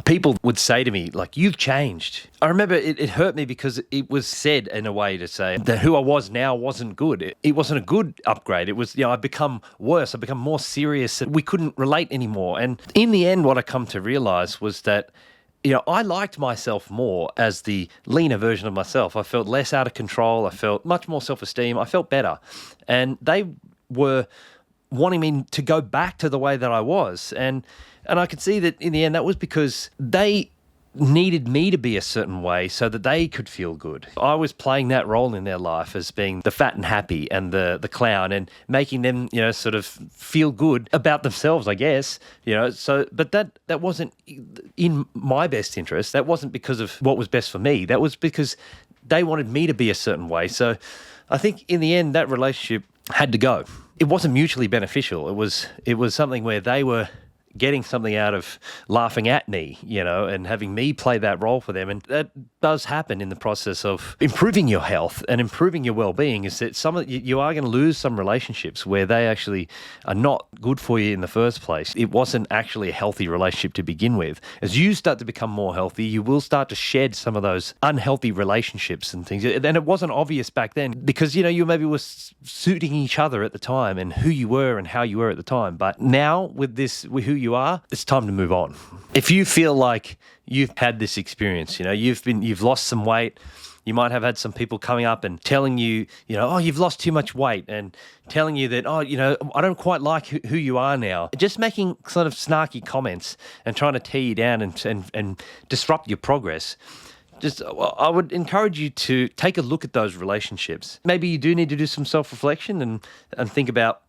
people would say to me, like, you've changed. I remember it hurt me because it was said in a way to say that who I was now wasn't good. It wasn't a good upgrade. It was, I'd become worse. I'd become more serious. We couldn't relate anymore. And in the end, what I come to realize was that, I liked myself more as the leaner version of myself. I felt less out of control. I felt much more self-esteem. I felt better. And they were wanting me to go back to the way that I was. And I could see that in the end, that was because they needed me to be a certain way so that they could feel good. I was playing that role in their life as being the fat and happy and the clown, and making them, sort of feel good about themselves, I guess. But that wasn't in my best interest. That wasn't because of what was best for me. That was because they wanted me to be a certain way. So I think in the end, that relationship had to go. It wasn't mutually beneficial. It was something where they were getting something out of laughing at me, and having me play that role for them. And that does happen in the process of improving your health and improving your well-being, is that you are going to lose some relationships where they actually are not good for you in the first place. It wasn't actually a healthy relationship to begin with. As you start to become more healthy, you will start to shed some of those unhealthy relationships and things. And it wasn't obvious back then because, you maybe were suiting each other at the time and who you were and how you were at the time. But now with who you are, it's time to move on. If you feel like you've had this experience, you've lost some weight, you might have had some people coming up and telling you, oh, you've lost too much weight, and telling you that, oh, I don't quite like who you are now. Just making sort of snarky comments and trying to tear you down and disrupt your progress. I would encourage you to take a look at those relationships. Maybe you do need to do some self-reflection and think about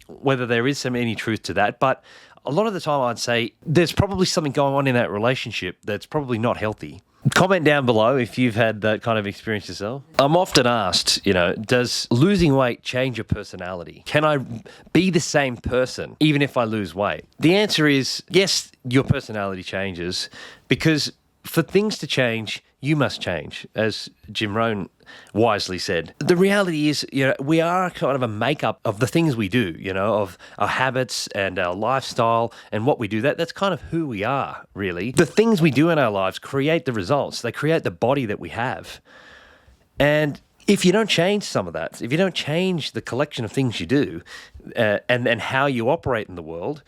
whether there is any truth to that. But a lot of the time I'd say there's probably something going on in that relationship that's probably not healthy. Comment down below if you've had that kind of experience yourself. I'm often asked, does losing weight change your personality? Can I be the same person even if I lose weight? The answer is yes, your personality changes, because for things to change, you must change, as Jim Rohn wisely said. The reality is, we are kind of a makeup of the things we do, of our habits and our lifestyle and what we do. That's kind of who we are, really. The things we do in our lives create the results. They create the body that we have. And if you don't change some of that, if you don't change the collection of things you do and how you operate in the world,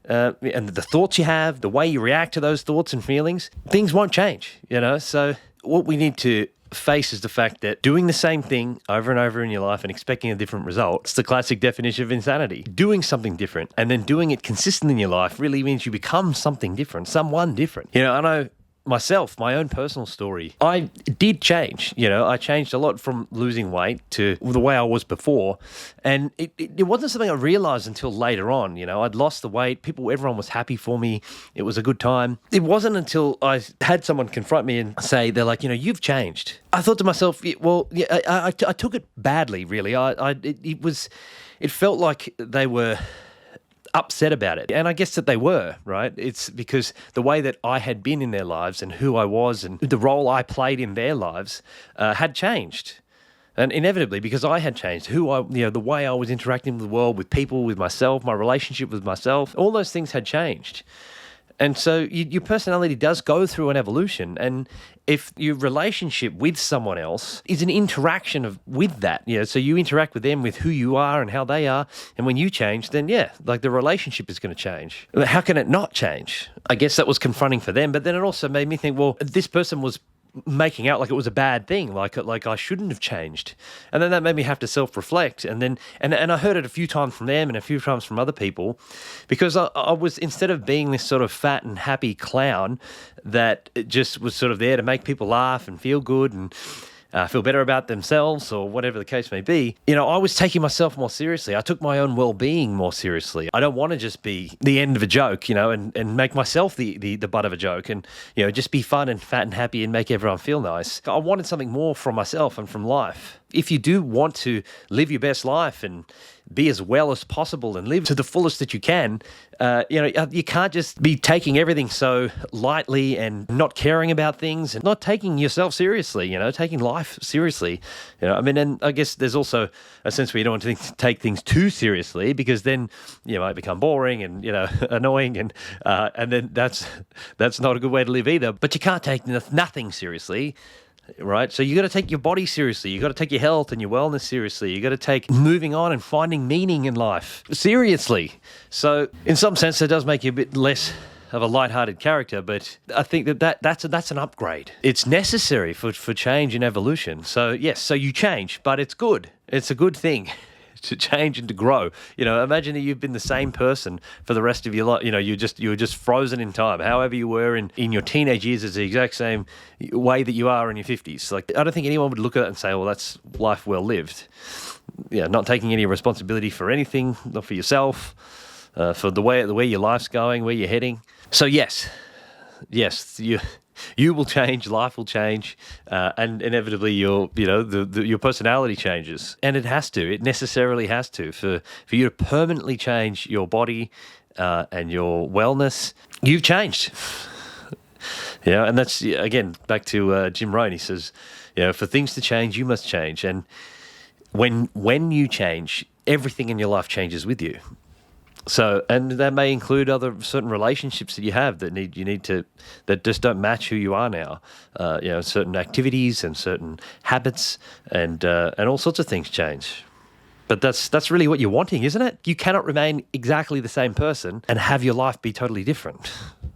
and the thoughts you have, the way you react to those thoughts and feelings, things won't change, So what we need to face is the fact that doing the same thing over and over in your life and expecting a different result, it's the classic definition of insanity. Doing something different and then doing it consistently in your life really means you become something different, someone different. I know myself, my own personal story, I did change. I changed a lot from losing weight to the way I was before. And it wasn't something I realized until later on. I'd lost the weight. Everyone was happy for me. It was a good time. It wasn't until I had someone confront me and say, they're like, you've changed. I thought to myself, I took it badly, really. It felt like they were upset about it. And I guess that they were, right? It's because the way that I had been in their lives and who I was and the role I played in their lives had changed. And inevitably, because I had changed, the way I was interacting with the world, with people, with myself, my relationship with myself, all those things had changed. And so your personality does go through an evolution. And if your relationship with someone else is an interaction with that, so you interact with them with who you are and how they are, and when you change, then the relationship is going to change. How can it not change? I guess that was confronting for them, but then it also made me think, well, this person was making out like it was a bad thing, like I shouldn't have changed. And then that made me have to self-reflect. And I heard it a few times from them and a few times from other people, because I was, instead of being this sort of fat and happy clown that just was sort of there to make people laugh and feel good and feel better about themselves or whatever the case may be, I was taking myself more seriously. I took my own well-being more seriously. I don't want to just be the end of a joke, and make myself the butt of a joke and, just be fun and fat and happy and make everyone feel nice. I wanted something more from myself and from life. if you do want to live your best life and be as well as possible and live to the fullest that you can, you can't just be taking everything so lightly and not caring about things and not taking yourself seriously, taking life seriously. And I guess there's also a sense where you don't want to take things too seriously, because then you might become boring and, annoying, and then that's not a good way to live either. But you can't take nothing seriously. Right. So you got to take your body seriously. You got to take your health and your wellness seriously. You got to take moving on and finding meaning in life seriously. So in some sense, it does make you a bit less of a lighthearted character, but I think that's an upgrade. It's necessary for change and evolution. So yes, so you change, but it's good. It's a good thing to change and to grow. Imagine that you've been the same person for the rest of your life. You were just frozen in time. However you were in your teenage years is the exact same way that you are in your 50s. Like, I don't think anyone would look at it and say, well, that's life well lived. Not taking any responsibility for anything, not for yourself, for the way your life's going, where you're heading. So yes, you will change, life will change, and inevitably your personality changes, and it necessarily has to for you to permanently change your body and your wellness. You've changed, and that's again back to Jim Rohn. He says, for things to change, you must change, and when you change, everything in your life changes with you. So, and that may include other certain relationships that you have that just don't match who you are now. Certain activities and certain habits and all sorts of things change. But that's really what you're wanting, isn't it? You cannot remain exactly the same person and have your life be totally different,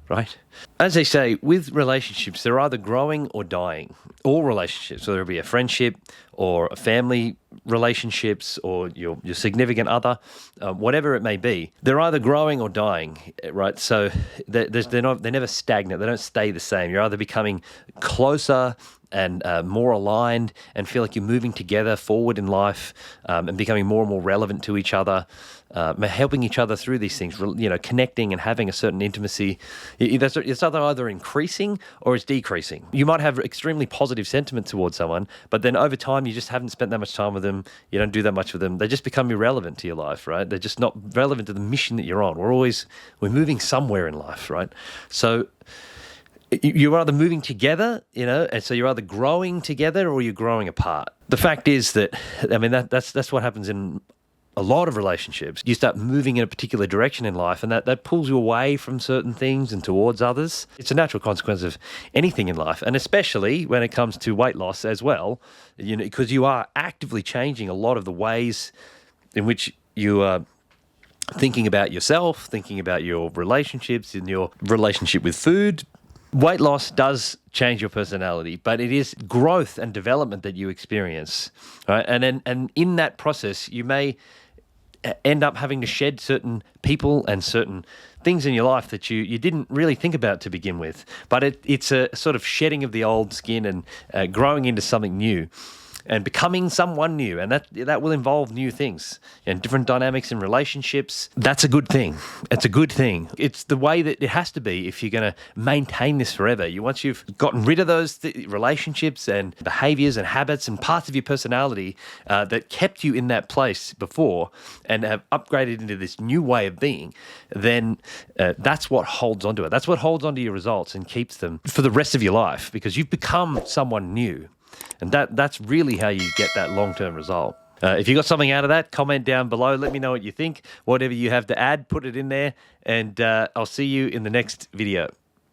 right? As they say, with relationships, they're either growing or dying. All relationships, whether it be a friendship or a family relationships or your significant other, whatever it may be, they're either growing or dying, right? So they're never stagnant. They don't stay the same. You're either becoming closer and more aligned and feel like you're moving together forward in life and becoming more and more relevant to each other, helping each other through these things, connecting and having a certain intimacy. It's either increasing or it's decreasing. You might have extremely positive sentiment towards someone, but then over time you just haven't spent that much time with them. You don't do that much with them. They just become irrelevant to your life, right? They're just not relevant to the mission that you're on. We're moving somewhere in life, right? So you're either moving together, and so you're either growing together or you're growing apart. The fact is that, that's what happens in a lot of relationships. You start moving in a particular direction in life, and that pulls you away from certain things and towards others. It's a natural consequence of anything in life, and especially when it comes to weight loss as well, because you are actively changing a lot of the ways in which you are thinking about yourself, thinking about your relationships, in your relationship with food. Weight loss does change your personality, but it is growth and development that you experience, right? And in that process, you may end up having to shed certain people and certain things in your life that you didn't really think about to begin with. But it's a sort of shedding of the old skin and growing into something new and becoming someone new. And that will involve new things and different dynamics in relationships. That's a good thing. It's a good thing. It's the way that it has to be if you're going to maintain this forever. Once you've gotten rid of those relationships and behaviors and habits and parts of your personality that kept you in that place before and have upgraded into this new way of being, then that's what holds onto it. That's what holds onto your results and keeps them for the rest of your life, because you've become someone new. And that's really how you get that long-term result. If you got something out of that, comment down below. Let me know what you think. Whatever you have to add, put it in there. And I'll see you in the next video.